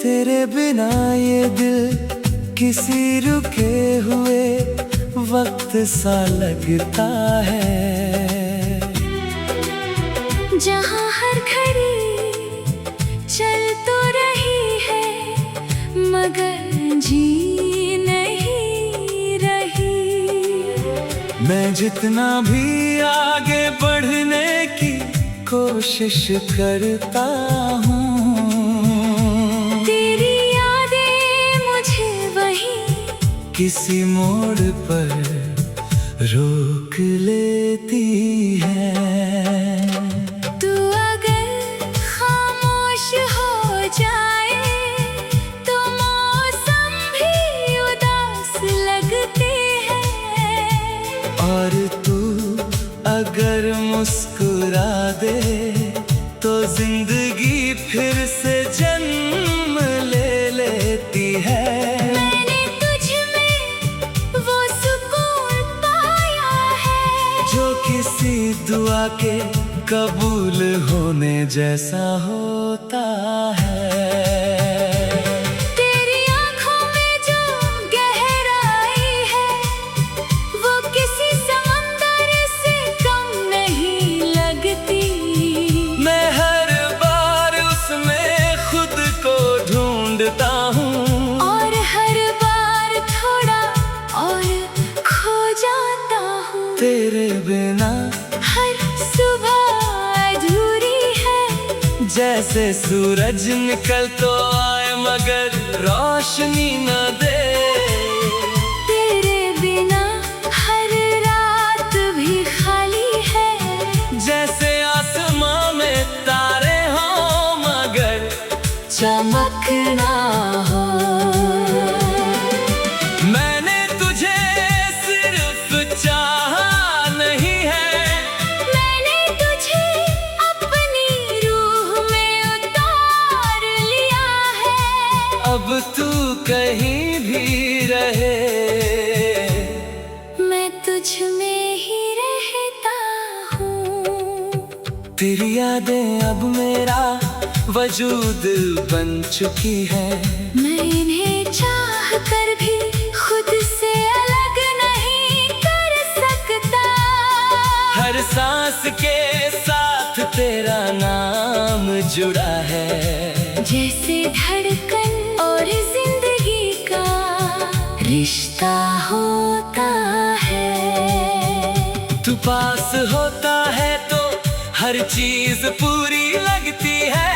तेरे बिना ये दिल किसी रुके हुए वक्त सा लगता है, जहाँ हर घड़ी चल तो रही है मगर जी नहीं रही। मैं जितना भी आगे बढ़ने की कोशिश करता हूँ, किसी मोड़ पर रोक लेती है। तू अगर खामोश हो जाए तो मौसम भी उदास लगते हैं, और तू अगर मुस्कुरा दे तो जिंदगी फिर से जन्म ले लेती है। किसी दुआ के कबूल होने जैसा होता है। तेरी आँखों में जो गहराई है वो किसी समंदर से कम नहीं लगती। मैं हर बार उसमें खुद को ढूंढता हूँ, और हर बार थोड़ा और खो जाता हूँ। तेरे बिना हर सुबह अधूरी है, जैसे सूरज निकल तो आए मगर रोशनी न दे। तेरे बिना हर रात भी खाली है, जैसे आसमां में तारे हों मगर चमक ना हो। मैंने तुझे सिर्फ चाहा नहीं है, मैंने तुझे अपनी रूह में उतार लिया है। अब तू कहीं भी रहे मैं तुझ में ही रहता हूँ। तेरी यादें अब मेरा वजूद बन चुकी है। मैं इन्हें चाह कर भी खुद से अलग नहीं कर सकता। हर सांस के साथ तेरा नाम जुड़ा है, जैसे धड़कन और जिंदगी का रिश्ता होता है। तू पास होता है तो हर चीज पूरी लगती है,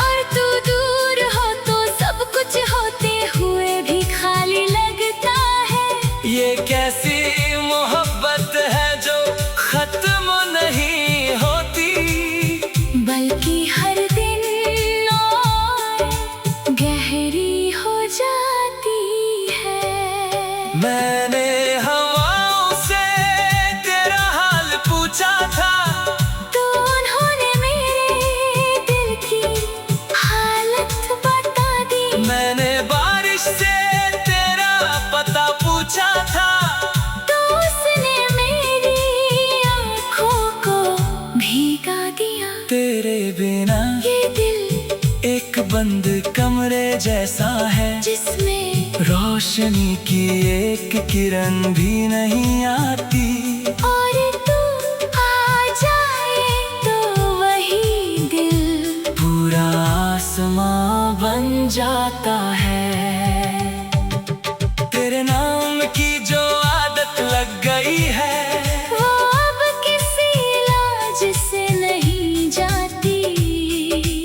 और तू दूर हो तो सब कुछ होते हुए भी खाली लगता है। ये कैसी मोहब्बत है जो खत्म नहीं होती, बल्कि हर दिन और गहरी हो जाती है। मैंने हवाओं से तेरा हाल पूछा था, तो उन्होंने मेरे दिल की हालत बता दी। मैंने बारिश से तेरा पता पूछा था, तो उसने मेरी आँखों को भीगा दिया। तेरे बिना ये दिल एक बंद कमरे जैसा है, जिसमें रोशनी की एक किरण भी नहीं आती। और तू आ जाए तो वही दिल पूरा आसमां बन जाता है। तेरे नाम की जो आदत लग गई है, वो अब किसी इलाज से नहीं जाती।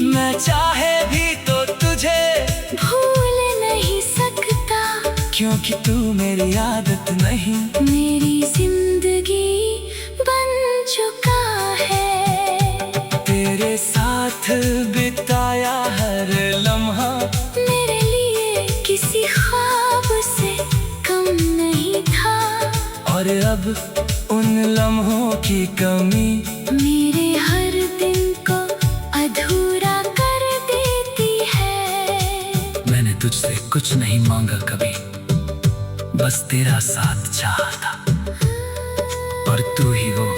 मैं चाहे भी तो तुझे भूल नहीं सकता, क्योंकि तू मेरी आदत नहीं। मेरी जिंदगी बन चुका है। तेरे साथ बिताया हर लम्हा मेरे लिए किसी ख्वाब से कम नहीं था, और अब उन लम्हों की कमी मेरे हर दिन को अधूरा कर देती है। मैंने तुझसे कुछ नहीं मांगा कभी, बस तेरा साथ चाहा था, और तू ही वो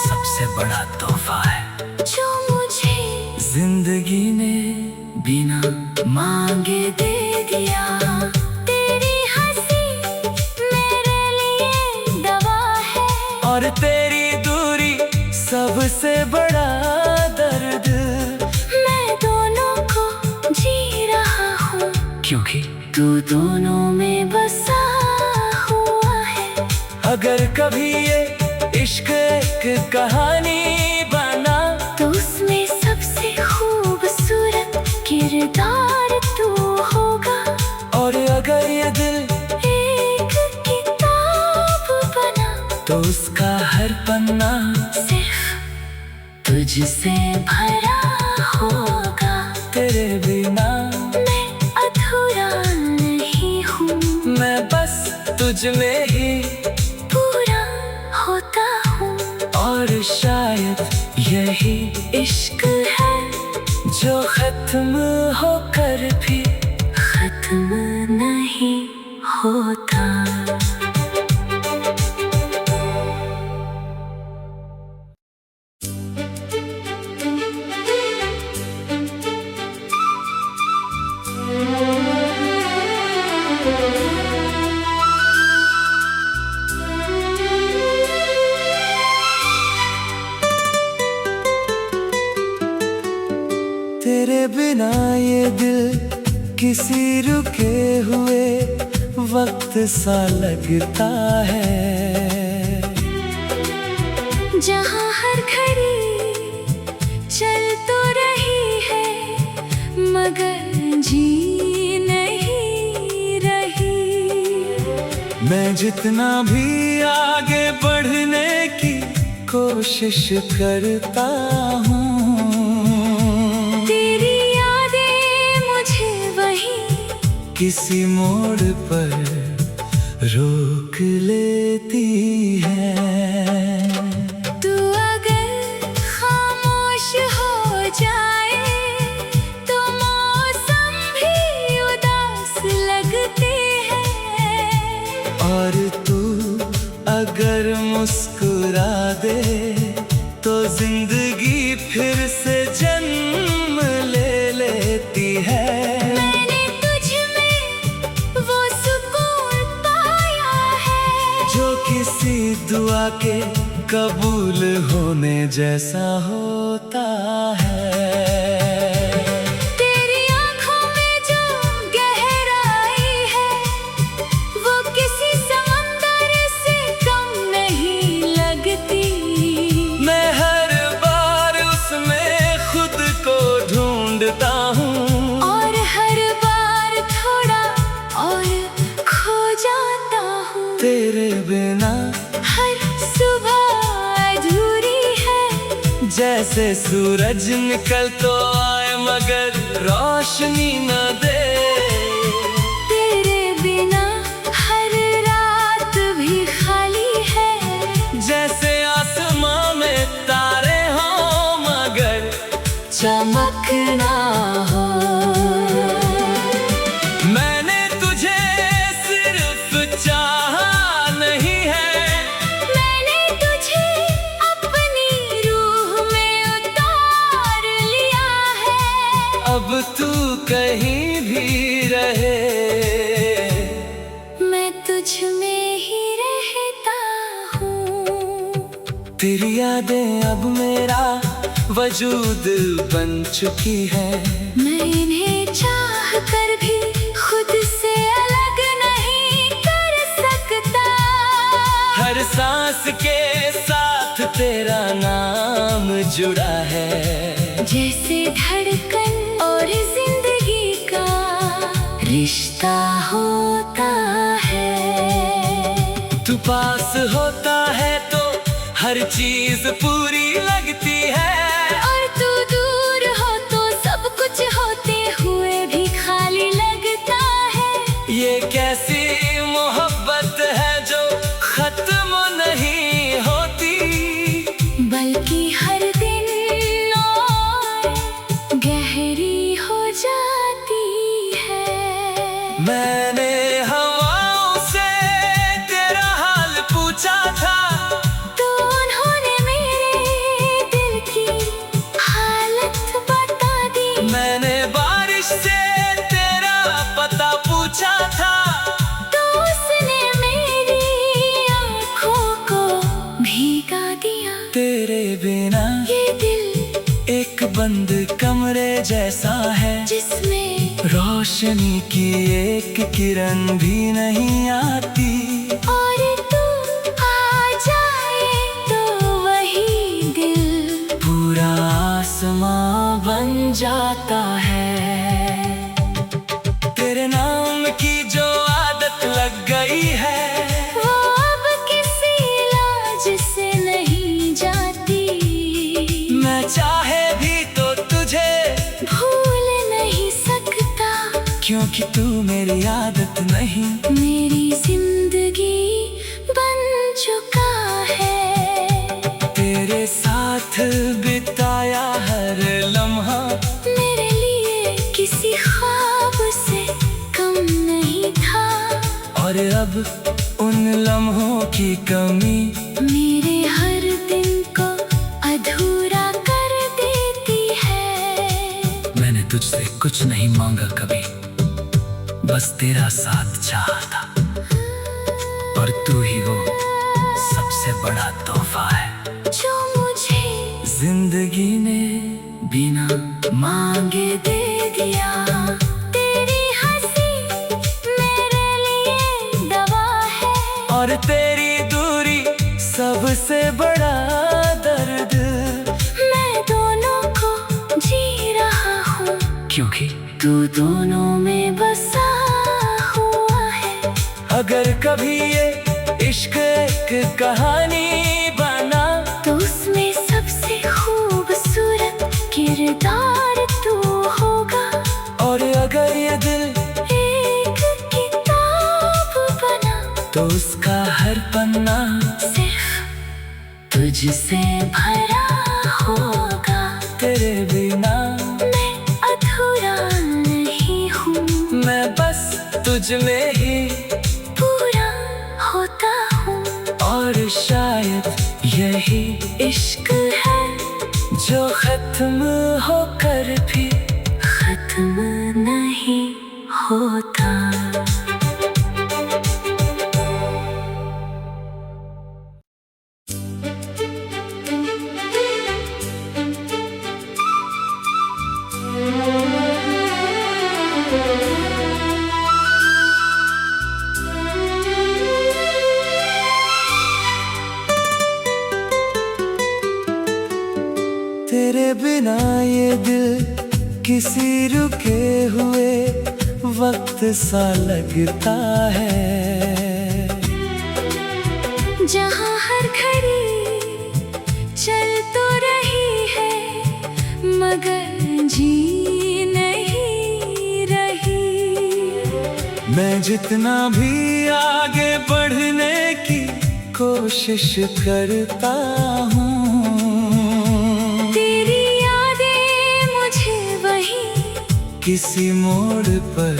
सबसे बड़ा तोहफा है जो मुझे जिंदगी में बिना मांगे दे दिया। तेरी हंसी मेरे लिए दवा है, और तेरी दूरी सबसे बड़ा दर्द। मैं दोनों को जी रहा हूँ, क्योंकि तू दोनों में बसा हुआ है। अगर कभी ये इश्क एक कहानी बना, तो उसमें सबसे खूबसूरत किरदार तू होगा। और अगर ये दिल एक किताब बना, तो उसका हर पन्ना सिर्फ तुझसे भरा होगा। तेरे बिना मैं अधूरा नहीं हूँ, मैं बस तुझ में ही पूरा होता हूँ। और शायद यही इश्क है जो खत्म होकर भी खत्म नहीं होता। तेरे बिना ये दिल किसी रुके हुए वक्त सा लगता है, जहाँ हर घड़ी चल तो रही है, मगर जी नहीं रही। मैं जितना भी आगे बढ़ने की कोशिश करता हूँ, तेरी यादें मुझे वही किसी मोड़ पर रोक लेती है। तू अगर खामोश हो जाए, तो मौसम भी उदास लगते हैं। और तू अगर मुस्कुरा दे, तो जिंदगी फिर से जन्म ले लेती है। मैंने तुझ में वो सुकून पाया है, जो किसी दुआ के कबूल होने जैसा होता है। तेरी आँखों में जो गहराई है, वो किसी समंदर से कम नहीं लगती। मैं हर बार उसमें खुद को ढूंढता हूँ, और हर बार थोड़ा और खो जाता हूँ। तेरे बिना हर सुबह अधूरी है, जैसे सूरज निकल तो आए मगर रोशनी न दे। तेरे बिना हर रात भी खाली है, जैसे आसमां में तारे हों मगर चमक ना हो। मैंने तुझे सिर्फ चाहा नहीं है, मैंने तुझे अपनी रूह में उतार लिया है। अब तू कहीं भी रहे, मैं तुझ में ही रहता हूँ। तेरी यादें अब मेरा वजूद बन चुकी है। मैं इन्हें चाह कर भी खुद से अलग नहीं कर सकता। हर सांस के साथ तेरा नाम जुड़ा है, जैसे धड़कन और जिंदगी का रिश्ता होता है। तू पास होता है तो हर चीज पूरी लगती है। और तू दूर हो तो सब कुछ होते हुए भी खाली लगता है। ये कैसी मोहब्बत है जो खत्म नहीं होती, बल्कि हर दिन और गहरी हो जाती है। मैंने हवाओं से तेरा हाल पूछा था, तो उन्होंने मेरे दिल की बंद कमरे जैसा है, जिसमें रोशनी की एक किरण भी नहीं आती। और तू आ जाए तो वही दिल पूरा आसमां बन जाता है। तेरे नाम की जो आदत लग गई है, वो अब किसी इलाज से नहीं जाती। मैं चाहे भी तो तुझे भूल नहीं सकता, क्योंकि तू मेरी आदत नहीं, मेरी जिंदगी बन चुका है। तेरे साथ बिताया हर लम्हा मेरे लिए किसी ख्वाब से कम नहीं था। और अब उन लम्हों की कमी मेरे हर दिन को अधूरा कर देती है। मैंने तुझसे कुछ नहीं मांगा कभी, बस तेरा साथ चाहा था। और तू ही वो सबसे बड़ा तोहफा है जो मुझे जिंदगी ने बिना मांगे दे दिया। तेरी हंसी मेरे लिए दवा है, और तेरी दूरी सबसे बड़ा दर्द। मैं दोनों को जी रहा हूँ, क्योंकि तू दोनों में बसा हुआ है। अगर कभी ये इश्क एक कहानी बना, तो उसमें सबसे खूबसूरत किरदार तू होगा। और अगर ये दिल एक किताब बना, तो उसका हर पन्ना सिर्फ तुझसे भरा होगा। तेरे बिना मैं अधूरा नहीं हूँ, मैं बस तुझ में ही पूरा होता हूँ। और शायद यही इश्क है जो खत्म होकर भी खत्म नहीं होता। तेरे बिना ये दिल किसी रुके हुए वक्त सा लगता है। जहाँ हर घड़ी चल तो रही है, मगर जी नहीं रही। मैं जितना भी आगे बढ़ने की कोशिश करता हूँ, तेरी यादें मुझे वहीं किसी मोड़ पर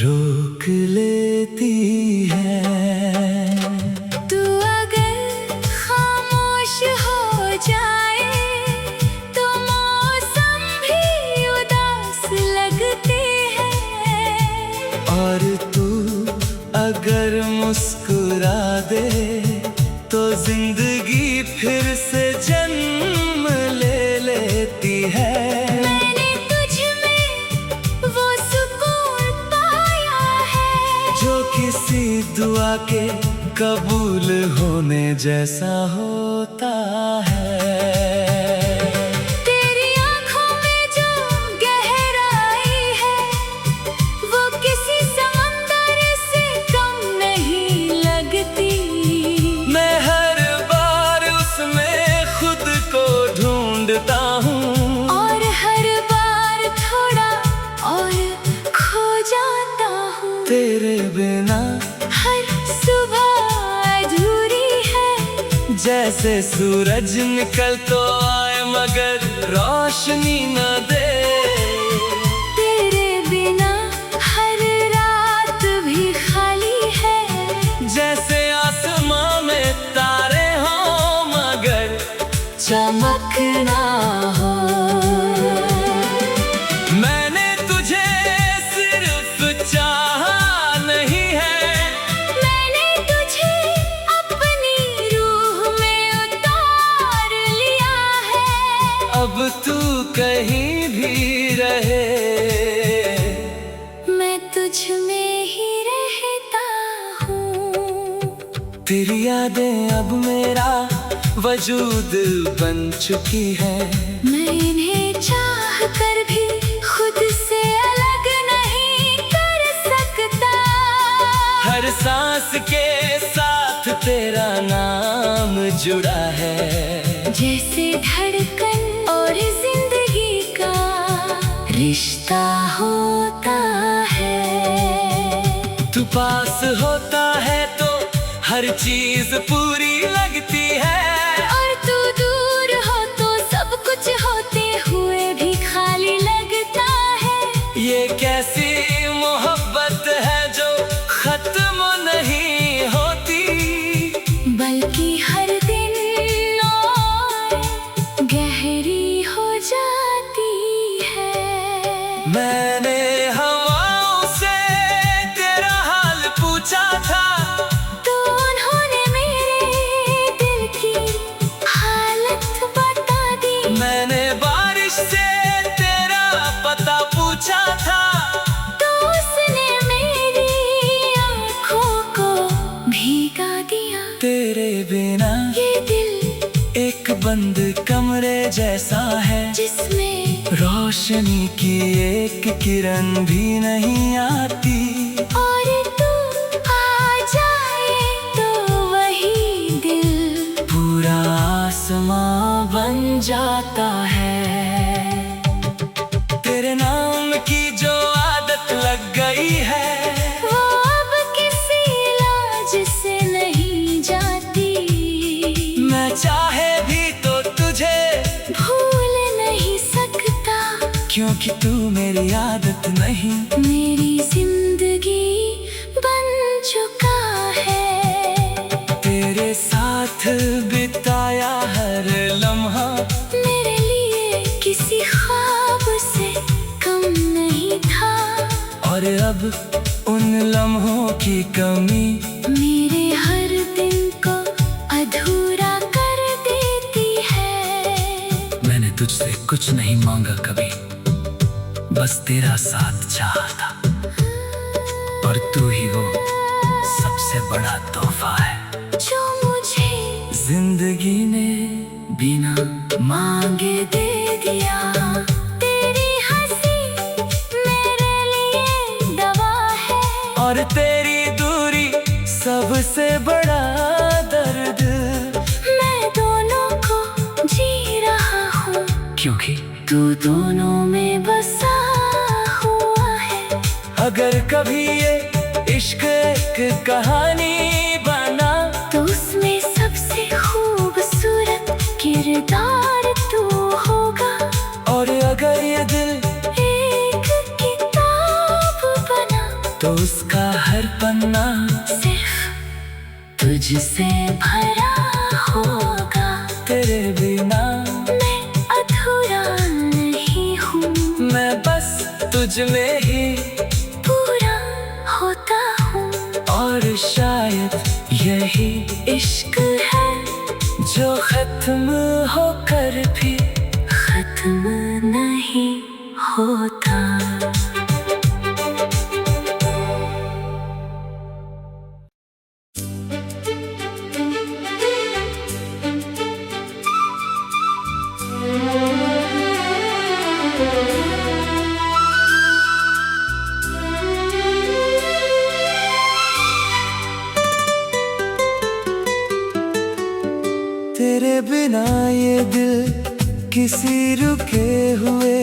रोक लेती है। तू अगर खामोश हो जाए तो मौसम भी उदास लगते हैं। और तू अगर मुस्कुरा दे तो जिंदगी फिर से जन्म ले लेती है। मैंने तुझ में वो सुकून पाया है, जो किसी दुआ के कबूल होने जैसा होता है। तेरी आँखों में जो गहराई है, वो किसी समंदर से कम नहीं लगती। मैं हर बार उसमें खुद को ढूंढता हूँ, और हर बार थोड़ा और खो जाता हूँ। तेरे बिना हर सुबह अधूरी है, जैसे सूरज निकल तो आए मगर रोशनी न दे। तेरे बिना हर रात भी खाली है, जैसे आसमां में तारे हों मगर चमक ना हो। मैंने तुझे सिर्फ चाहा नहीं है, मैंने तुझे अपनी रूह में उतार लिया है। अब तू कहीं भी रहे, मैं तुझ में ही रहता हूँ। तेरी यादें अब मेरा वजूद बन चुकी है। मैं इन्हें चाह कर भी खुद से अलग नहीं कर सकता। हर सांस के साथ तेरा नाम जुड़ा है, जैसे धड़कन और जिंदगी का रिश्ता होता है। तू पास होता है तो हर चीज पूरी लगती है, और तू दूर हो तो सब कुछ होते हुए भी खाली लगता है। ये कैसी मोहब्बत है जो खत्म नहीं होती, बल्कि हर दिन और गहरी हो जाती है। मैंने हवाओं से तेरा हाल पूछा था, तो उन्होंने मेरे दिल की हालत बता दी। मैंने बारिश से तेरा पता पूछा था, तो उसने मेरी आँखों को भीगा दिया। तेरे बिना ये दिल एक बंद कमरे जैसा है, जिसमें रोशनी की एक किरण भी नहीं आती। और तू आ जाए तो वही दिल पूरा आसमां बन जाता है। तेरे नाम की जो आदत लग गई है, वो अब किसी इलाज से नहीं जाती। मैं चाहे भी तो तुझे भूल नहीं सकता, क्योंकि तू मेरी आदत नहीं। मेरी जिंदगी बन चुका है। तेरे साथ बिताया हर लम्हा मेरे लिए किसी ख्वाब से कम नहीं था। और अब उन लम्हों की कमी मेरे हर दिन को अधूरा कर देती है। मैंने तुझसे कुछ नहीं मांगा कभी, बस तेरा साथ चाहा था, और तू ही वो सबसे बड़ा तोहफा है जो मुझे जिंदगी ने बिना मांगे दे दिया। तेरी हंसी मेरे लिए दवा है, और तेरी दूरी सबसे बड़ा दर्द। मैं दोनों को जी रहा हूँ, क्योंकि तू दोनों में बसा हुआ है। अगर कभी ये इश्क एक कहानी बना, तो उसमें सबसे खूबसूरत किरदार तू होगा। और अगर ये दिल एक किताब बना, तो उसका हर पन्ना सिर्फ तुझसे भरा होगा। तेरे बिना मैं अधूरा नहीं हूँ, मैं बस तुझ में ही पूरा होता हूँ। और शायद यही इश्क है जो खत्म होकर भी खत्म नहीं होता। तेरे बिना ये दिल किसी रुके हुए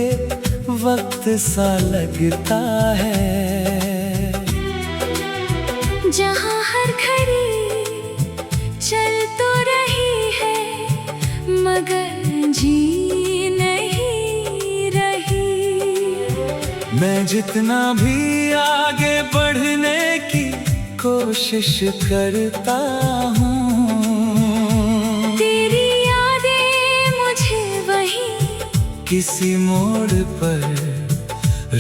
वक्त सा लगता है, जहाँ हर घड़ी चल तो रही है मगर जी नहीं रही। मैं जितना भी आगे बढ़ने की कोशिश करता हूँ, तेरी यादें मुझे वहीं किसी मोड़ पर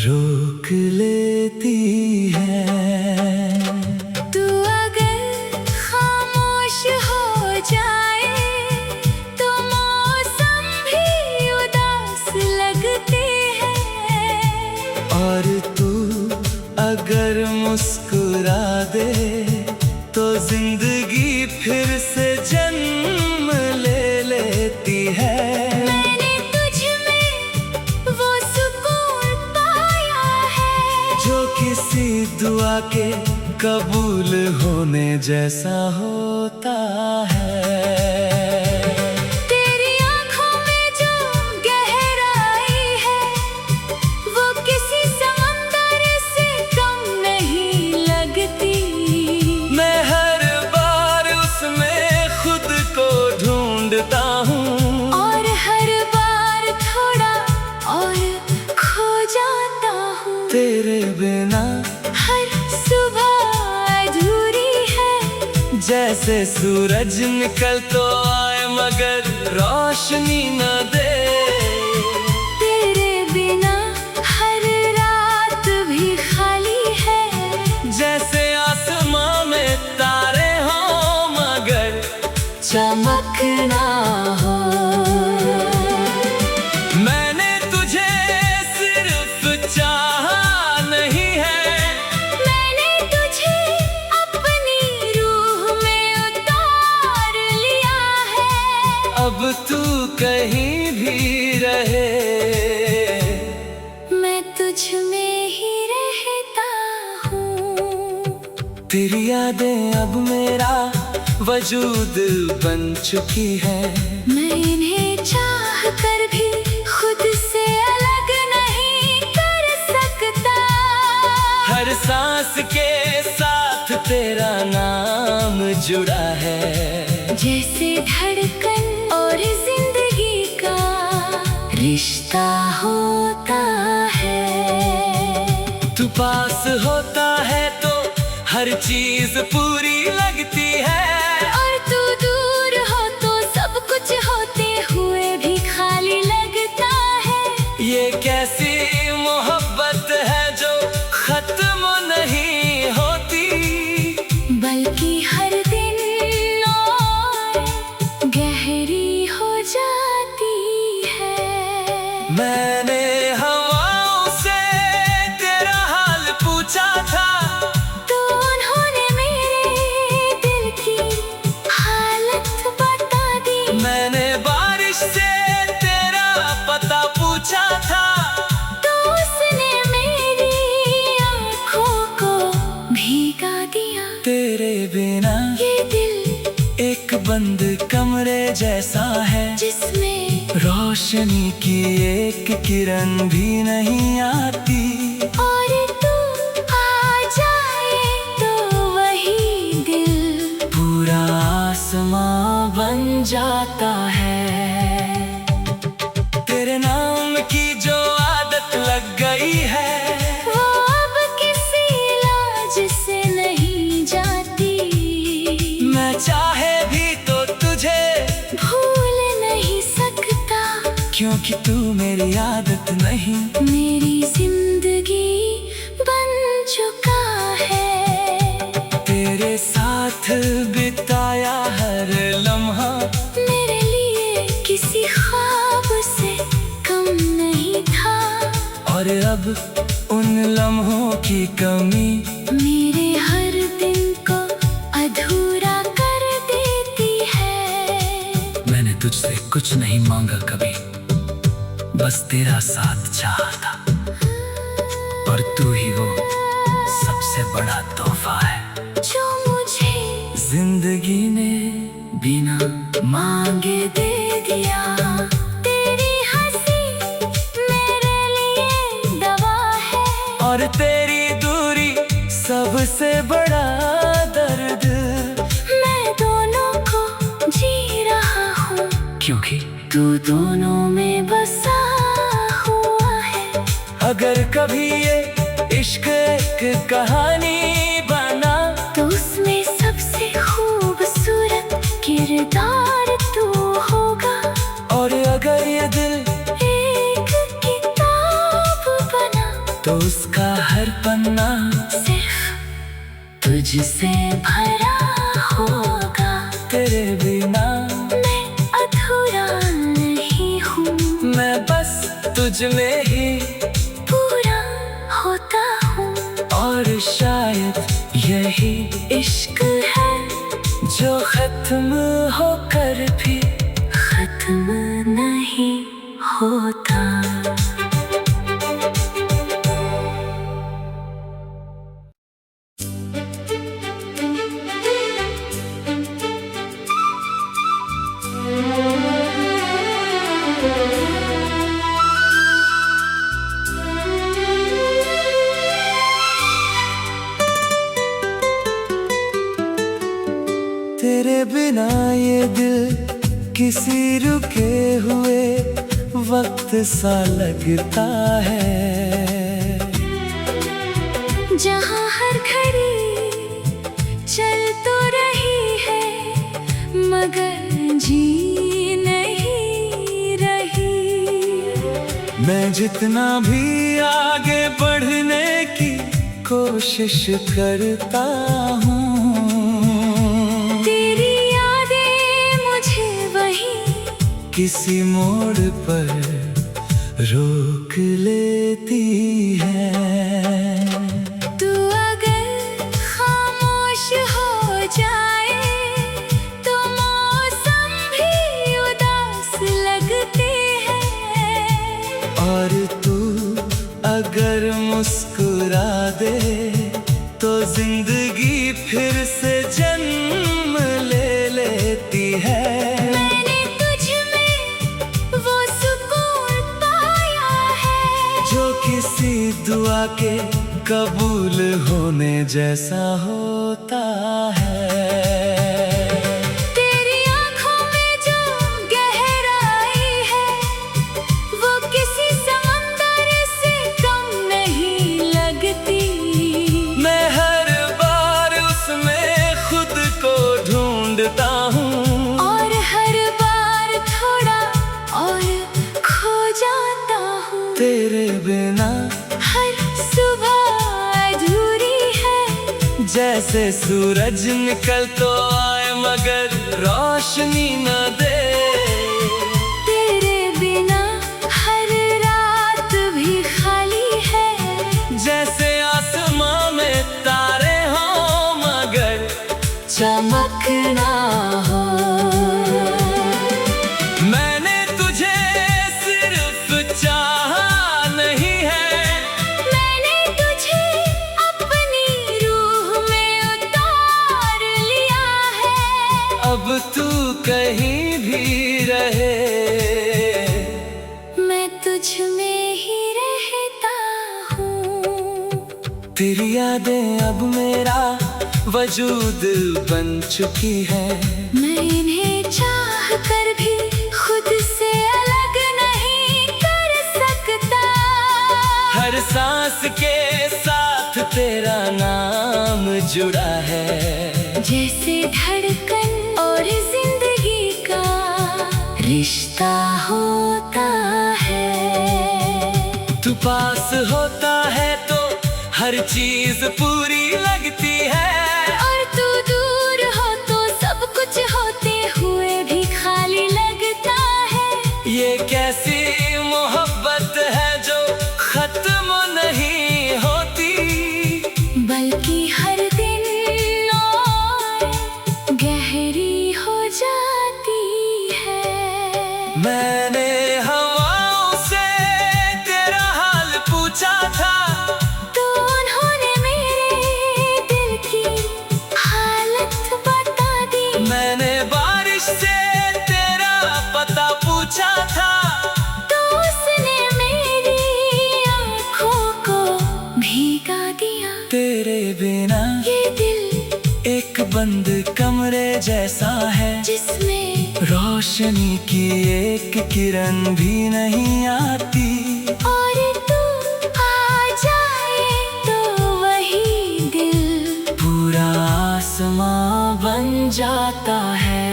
रोक लेती है। तू अगर खामोश हो जाए तो मौसम भी उदास अगर मुस्कुरा दे तो जिंदगी फिर से जन्म ले लेती है। मैंने तुझ में वो सुकून पाया है जो किसी दुआ के कबूल होने जैसा होता है। तेरी आंखों में जो गहराई है वो किसी समंदर से कम नहीं लगती। मैं हर बार उसमें खुद को ढूंढता हूँ और हर बार थोड़ा और खो जाता हूँ। तेरे बिना हर सुबह अधूरी है जैसे सूरज निकल तो आए मगर रोशनी न दे। तेरे बिना हर रात भी खाली है जैसे आसमां में तारे हों मगर चमक ना हो। मैंने तुझे सिर्फ चाहा नहीं है, मैंने तुझे अपनी रूह में उतार लिया है। अब तू कहीं भी रहे मैं तुझ में ही रहता हूँ। तेरी यादें अब मेरा वजूद बन चुकी है। मैं इन्हें चाह कर भी खुद से अलग नहीं कर सकता। हर सांस के साथ तेरा नाम जुड़ा है। जैसे धड़कन और जिंदगी का रिश्ता होता है। तू पास होता है तो हर चीज पूरी लगती है। और तू दूर हो तो सब कुछ होते हुए भी खाली लगता है। ये कैसी मोहब्बत है जो खत्म नहीं होती, बल्कि हर दिन और गहरी हो जाती है। मैंने हवाओं से तेरा हाल पूछा था तो उन्होंने मेरे दिल की हालत बता दी। मैंने बारिश से तेरा पता पूछा था तो उसने मेरी आँखों को भीगा दिया। तेरे बिना ये दिल एक बंद कमरे जैसा है जिसमें रोशनी की एक किरण भी नहीं आती। और तू आ जाए तो वही दिल पूरा आसमां बन जाता है। तेरे नाम की जो आदत लग गई है वो अब किसी इलाज से नहीं जाती। मैं चाहे भी तो तुझे भूल नहीं सकता क्योंकि तू मेरी आदत नहीं। मेरी जिंदगी बन चुका है। तेरे साथ बिताया हर लम्हा मेरे लिए किसी ख्वाब से कम नहीं था। और अब उन लम्हों की कमी मेरे हर दिन को अधूरा कर देती है। मैंने तुझसे कुछ नहीं मांगा कभी, बस तेरा साथ चाहा था। और तू ही वो सबसे बड़ा तोहफा है जो मुझे जिंदगी ने बिना मांगे दे दिया। तेरी हंसी मेरे लिए दवा है और तेरी दूरी सबसे बड़ा दर्द। मैं दोनों को जी रहा हूँ क्योंकि तू दोनों में बसा हुआ है। अगर कभी ये इश्क एक कहानी बना तो उसमें सबसे खूबसूरत किरदार तू होगा। और अगर ये दिल एक किताब बना तो उसका हर पन्ना सिर्फ तुझसे भरा होगा। तेरे बिना मैं अधूरा नहीं हूँ, मैं बस तुझ में ही पूरा होता हूँ। और और शायद यही इश्क है जो खत्म होकर भी खत्म नहीं होता। तेरे बिना ये दिल किसी रुके हुए वक्त सा लगता है, जहाँ हर घड़ी चल तो रही है मगर जी नहीं रही। मैं जितना भी आगे बढ़ने की कोशिश करता हूँ, तेरी यादें मुझे वहीं किसी मोड़ पर रोक लेती है। तू अगर खामोश हो जाए तो मौसम भी उदास लगते हैं, और तू अगर मुस्कुरा दे तो जिंदगी फिर से जन्म ले लेती है। मैंने तुझ में वो सुकून पाया है जो किसी दुआ के कबूल होने जैसा होता है। तेरी आंखों में जो गहराई है वो किसी समंदर से कम नहीं लगती। मैं हर बार उसमें खुद को ढूंढता हूँ, और हर बार थोड़ा और खो जाता हूँ। तेरे बिना हर सुबह अधूरी है, जैसे सूरज निकल तो आए मगर रोशनी न दे। तेरे बिना हर रात भी खाली है, जैसे आसमां में तारे हों मगर चमक ना हो। मैंने तुझे सिर्फ चाहा नहीं है, मैंने तुझे अपनी रूह में उतार लिया है। अब तू कहीं भी रहे मैं तुझ में ही रहता हूँ। तेरी यादें अब मेरा वजूद बन चुकी है। मैं इन्हें चाह कर भी खुद से अलग नहीं कर सकता। हर सांस के साथ तेरा नाम जुड़ा है, जैसे धड़कन और जिंदगी का रिश्ता होता है। तू पास होता है तो हर चीज पूरी लगती है, और तू दूर हो तो सब कुछ होते हुए भी खाली लगता है। ये कैसी मोहब्बत है जो खत्म नहीं होती, बल्कि हर दिन और गहरी हो जाती है। मैंने हवाओं से तेरा हाल पूछा था, तो उन्होंने मेरे दिल की हालत बता दी। मैंने बारिश से तेरा पता पूछा था, तो उसने मेरी आँखों को भीगा दिया। तेरे बिना ये दिल एक बंद कमरे जैसा है, जिसमें रोशनी की एक किरण भी नहीं आती। और तू आ जाए तो वही दिल पूरा आसमां बन जाता है।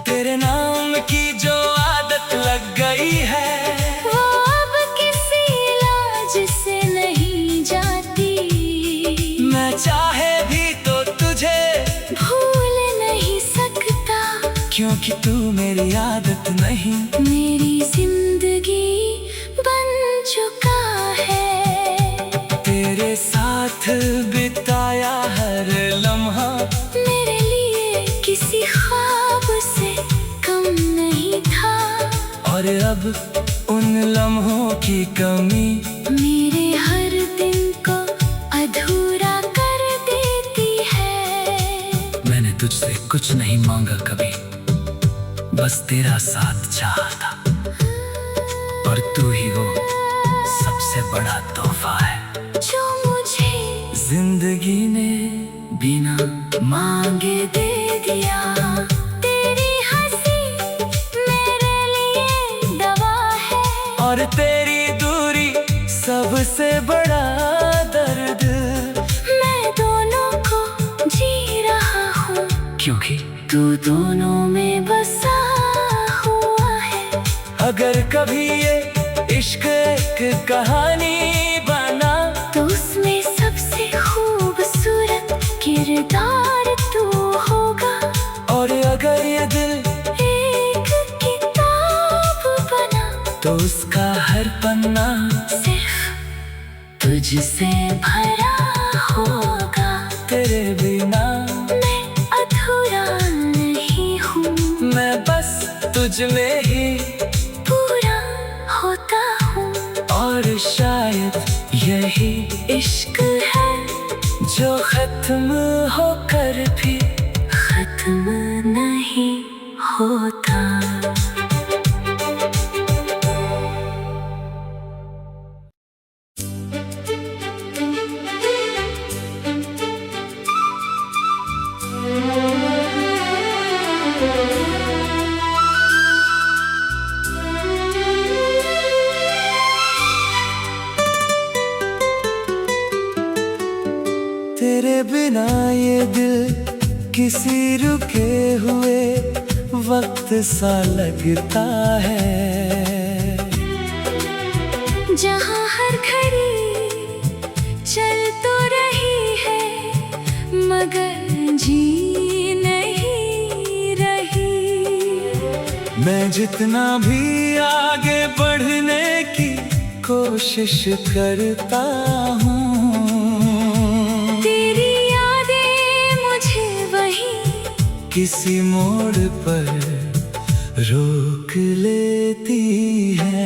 तेरे नाम की जो आदत लग गई है, वो अब किसी इलाज से नहीं जाती। मैं चाहे भी तो तुझे भूल नहीं सकता, क्योंकि तू मेरी आदत नहीं, मेरी जिंदगी बन चुका है। तेरे लम्हों की कमी मेरे हर दिन को अधूरा कर देती है। मैंने तुझसे कुछ नहीं मांगा कभी, बस तेरा साथ चाहा था। और तू ही वो सबसे बड़ा तोहफा है जो मुझे जिंदगी ने बिना मांगे दे दिया। तेरी हंसी मेरे लिए दवा है, और तेरी दूरी सबसे बड़ा दर्द। मैं दोनों को जी रहा हूँ क्योंकि तू दोनों में बसा हुआ है। अगर कभी ये इश्क एक कहानी बना तो उसमें सबसे खूबसूरत किरदार तू होगा। और अगर ये दिल एक किताब बना तो उसका हर पन्ना सिर्फ तुझसे भरा होगा। तेरे बिना मैं अधूरा नहीं हूँ, मैं बस तुझ में ही पूरा होता हूँ। और शायद यही इश्क है जो खत्म होकर भी खत्म नहीं होता। तेरे बिना ये दिल किसी रुके हुए वक्त सा लगता है। जहाँ हर घड़ी चल तो रही है मगर जी नहीं रही। मैं जितना भी आगे बढ़ने की कोशिश करता हूँ, तेरी यादें मुझे वहीं किसी मोड़ पर रोक लेती है।